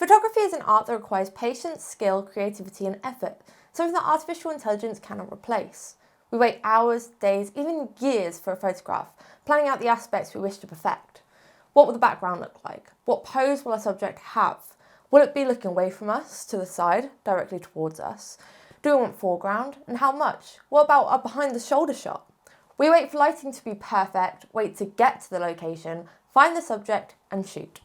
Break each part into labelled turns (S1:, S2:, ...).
S1: Photography is an art that requires patience, skill, creativity and effort, something that artificial intelligence cannot replace. We wait hours, days, even years for a photograph, planning out the aspects we wish to perfect. What will the background look like? What pose will our subject have? Will it be looking away from us, to the side, directly towards us? Do we want foreground? And how much? What about a behind the shoulder shot? We wait for lighting to be perfect, wait to get to the location, find the subject and shoot.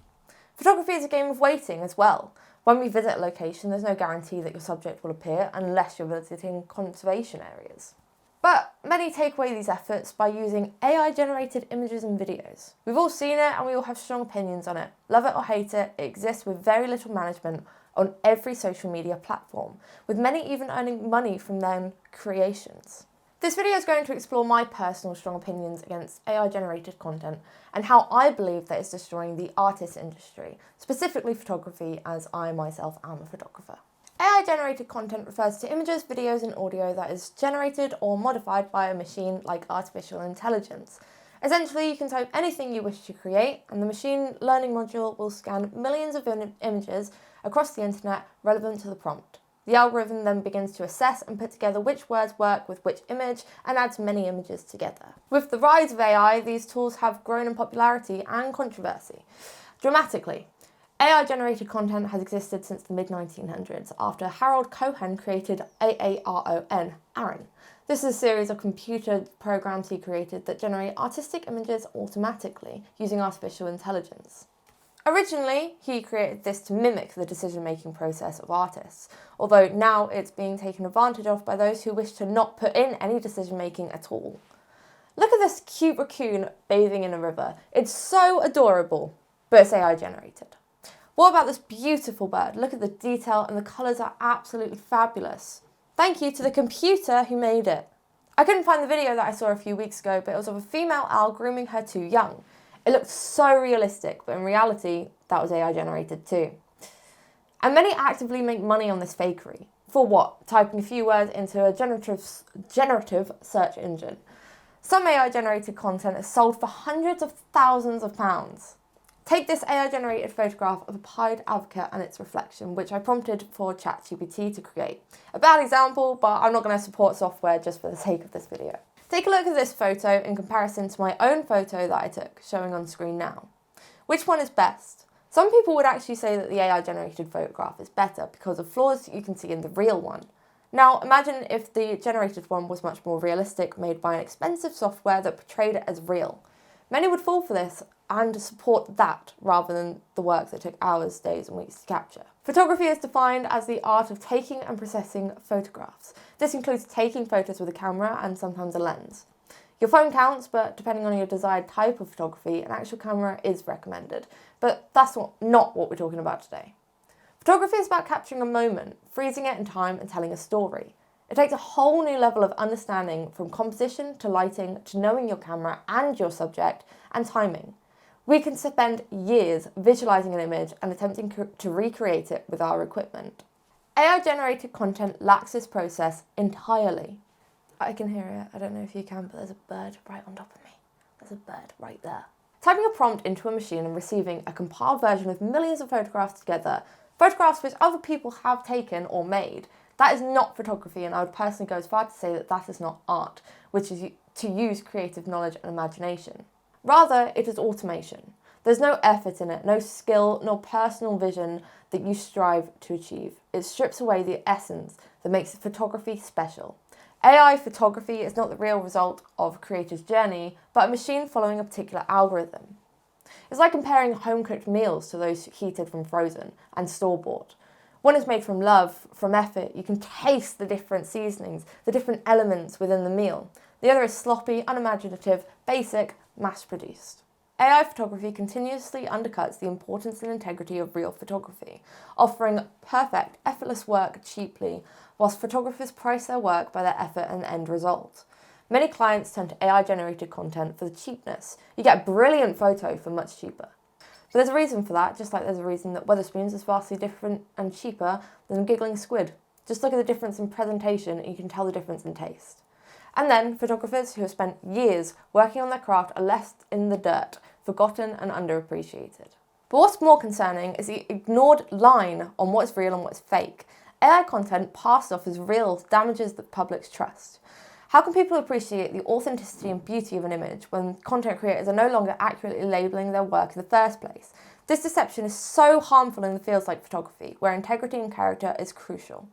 S1: Photography is a game of waiting as well. When we visit a location, there's no guarantee that your subject will appear unless you're visiting conservation areas. But many take away these efforts by using AI-generated images and videos. We've all seen it and we all have strong opinions on it. Love it or hate it, it exists with very little management on every social media platform, with many even earning money from their creations. This video is going to explore my personal strong opinions against AI-generated content and how I believe that it's destroying the artist industry, specifically photography, as I myself am a photographer. AI-generated content refers to images, videos and audio that is generated or modified by a machine like artificial intelligence. Essentially, you can type anything you wish to create and the machine learning module will scan millions of images across the internet relevant to the prompt. The algorithm then begins to assess and put together which words work with which image and adds many images together. With the rise of AI, these tools have grown in popularity and controversy dramatically. AI-generated content has existed since the mid-1900s after Harold Cohen created Aaron. This is a series of computer programs he created that generate artistic images automatically using artificial intelligence. Originally, he created this to mimic the decision-making process of artists, although now it's being taken advantage of by those who wish to not put in any decision-making at all. Look at this cute raccoon bathing in a river. It's so adorable, but it's AI-generated. What about this beautiful bird? Look at the detail and the colours are absolutely fabulous. Thank you to the computer who made it. I couldn't find the video that I saw a few weeks ago, but it was of a female owl grooming her too young. It looked so realistic, but in reality, that was AI generated too. And many actively make money on this fakery. For what? Typing a few words into a generative search engine. Some AI generated content is sold for hundreds of thousands of pounds. Take this AI generated photograph of a pied advocate and its reflection, which I prompted for ChatGPT to create. A bad example, but I'm not going to support software just for the sake of this video. Take a look at this photo in comparison to my own photo that I took, showing on screen now. Which one is best? Some people would actually say that the AI-generated photograph is better because of flaws you can see in the real one. Now, imagine if the generated one was much more realistic, made by an expensive software that portrayed it as real. Many would fall for this and support that rather than the work that took hours, days and weeks to capture. Photography is defined as the art of taking and processing photographs. This includes taking photos with a camera and sometimes a lens. Your phone counts, but depending on your desired type of photography, an actual camera is recommended. But that's not what we're talking about today. Photography is about capturing a moment, freezing it in time and telling a story. It takes a whole new level of understanding, from composition to lighting to knowing your camera and your subject and timing. We can spend years visualising an image and attempting to recreate it with our equipment. AI-generated content lacks this process entirely. I can hear it, I don't know if you can, but there's a bird right on top of me. There's a bird right there. Typing a prompt into a machine and receiving a compiled version of millions of photographs together, photographs which other people have taken or made, that is not photography, and I would personally go as far to say that that is not art, which is to use creative knowledge and imagination. Rather, it is automation. There's no effort in it, no skill, nor personal vision that you strive to achieve. It strips away the essence that makes photography special. AI photography is not the real result of a creator's journey, but a machine following a particular algorithm. It's like comparing home-cooked meals to those heated from frozen and store-bought. One is made from love, from effort. You can taste the different seasonings, the different elements within the meal. The other is sloppy, unimaginative, basic, mass-produced. AI photography continuously undercuts the importance and integrity of real photography, offering perfect, effortless work cheaply, whilst photographers price their work by their effort and end result. Many clients turn to AI-generated content for the cheapness. You get a brilliant photo for much cheaper. But there's a reason for that, just like there's a reason that Wetherspoons is vastly different and cheaper than giggling squid. Just look at the difference in presentation and you can tell the difference in taste. And then, photographers who have spent years working on their craft are left in the dirt, forgotten and underappreciated. But what's more concerning is the ignored line on what's real and what's fake. AI content passed off as real damages the public's trust. How can people appreciate the authenticity and beauty of an image when content creators are no longer accurately labelling their work in the first place? This deception is so harmful in the fields like photography, where integrity and character is crucial.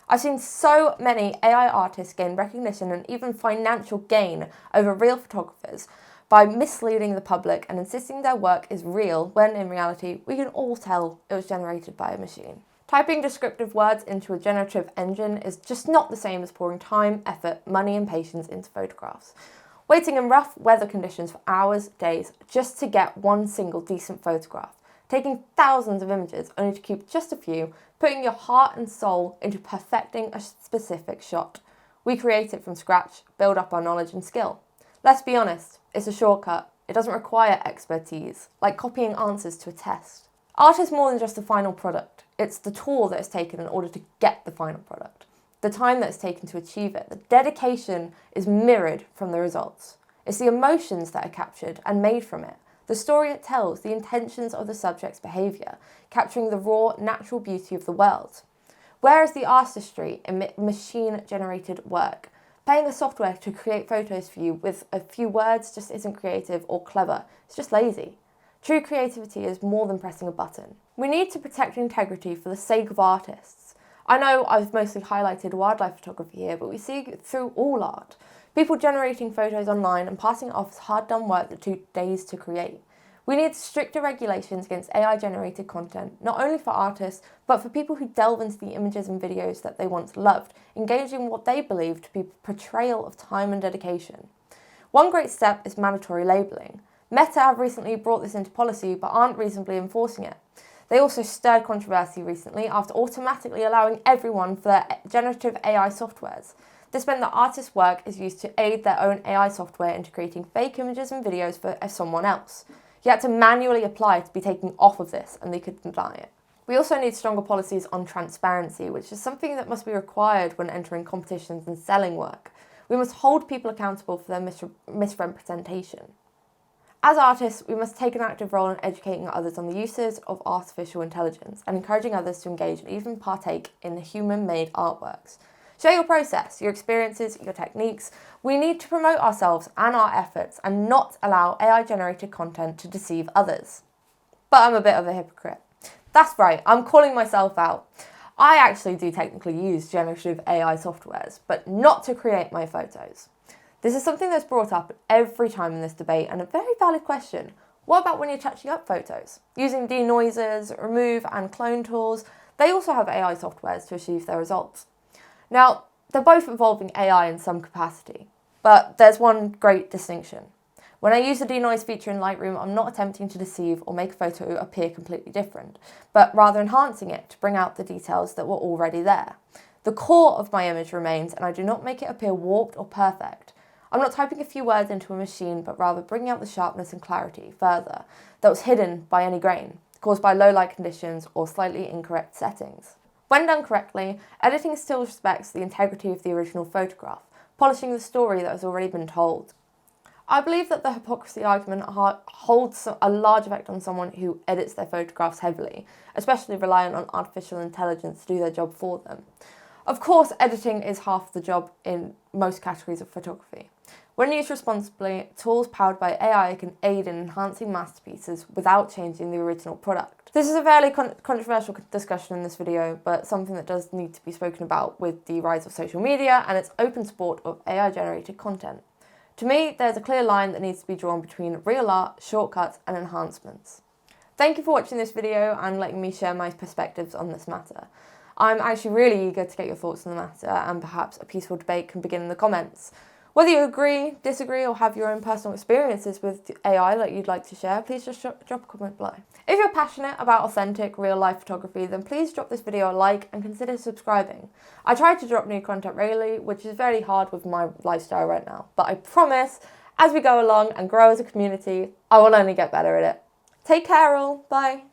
S1: I've seen so many AI artists gain recognition and even financial gain over real photographers by misleading the public and insisting their work is real when in reality we can all tell it was generated by a machine. Typing descriptive words into a generative engine is just not the same as pouring time, effort, money and patience into photographs. Waiting in rough weather conditions for hours, days, just to get one single decent photograph. Taking thousands of images only to keep just a few, putting your heart and soul into perfecting a specific shot. We create it from scratch, build up our knowledge and skill. Let's be honest, it's a shortcut. It doesn't require expertise, like copying answers to a test. Art is more than just the final product. It's the tool that is taken in order to get the final product. The time that is taken to achieve it. The dedication is mirrored from the results. It's the emotions that are captured and made from it. The story it tells, the intentions of the subject's behaviour, capturing the raw, natural beauty of the world. Where is the artistry in machine-generated work? Paying a software to create photos for you with a few words just isn't creative or clever. It's just lazy. True creativity is more than pressing a button. We need to protect integrity for the sake of artists. I know I've mostly highlighted wildlife photography here, but we see it through all art. People generating photos online and passing it off as hard-done work that took days to create. We need stricter regulations against AI-generated content, not only for artists, but for people who delve into the images and videos that they once loved, engaging what they believe to be portrayal of time and dedication. One great step is mandatory labelling. Meta have recently brought this into policy, but aren't reasonably enforcing it. They also stirred controversy recently after automatically allowing everyone for their generative AI softwares. This meant that artists' work is used to aid their own AI software into creating fake images and videos for someone else. You had to manually apply to be taken off of this, and they could deny it. We also need stronger policies on transparency, which is something that must be required when entering competitions and selling work. We must hold people accountable for their misrepresentation. As artists, we must take an active role in educating others on the uses of artificial intelligence and encouraging others to engage and even partake in human-made artworks. Share your process, your experiences, your techniques. We need to promote ourselves and our efforts and not allow AI-generated content to deceive others. But I'm a bit of a hypocrite. That's right, I'm calling myself out. I actually do technically use generative AI softwares, but not to create my photos. This is something that's brought up every time in this debate, and a very valid question. What about when you're touching up photos? Using denoisers, remove and clone tools, they also have AI softwares to achieve their results. Now, they're both involving AI in some capacity, but there's one great distinction. When I use the denoise feature in Lightroom, I'm not attempting to deceive or make a photo appear completely different, but rather enhancing it to bring out the details that were already there. The core of my image remains, and I do not make it appear warped or perfect. I'm not typing a few words into a machine, but rather bringing out the sharpness and clarity further that was hidden by any grain, caused by low light conditions or slightly incorrect settings. When done correctly, editing still respects the integrity of the original photograph, polishing the story that has already been told. I believe that the hypocrisy argument holds a large effect on someone who edits their photographs heavily, especially reliant on artificial intelligence to do their job for them. Of course, editing is half the job in most categories of photography. When used responsibly, tools powered by AI can aid in enhancing masterpieces without changing the original product. This is a fairly controversial discussion in this video, but something that does need to be spoken about with the rise of social media and its open support of AI-generated content. To me, there's a clear line that needs to be drawn between real art, shortcuts, and enhancements. Thank you for watching this video and letting me share my perspectives on this matter. I'm actually really eager to get your thoughts on the matter, and perhaps a peaceful debate can begin in the comments. Whether you agree, disagree, or have your own personal experiences with AI that you'd like to share, please just drop a comment below. If you're passionate about authentic, real-life photography, then please drop this video a like and consider subscribing. I try to drop new content regularly, which is very hard with my lifestyle right now, but I promise, as we go along and grow as a community, I will only get better at it. Take care all, bye!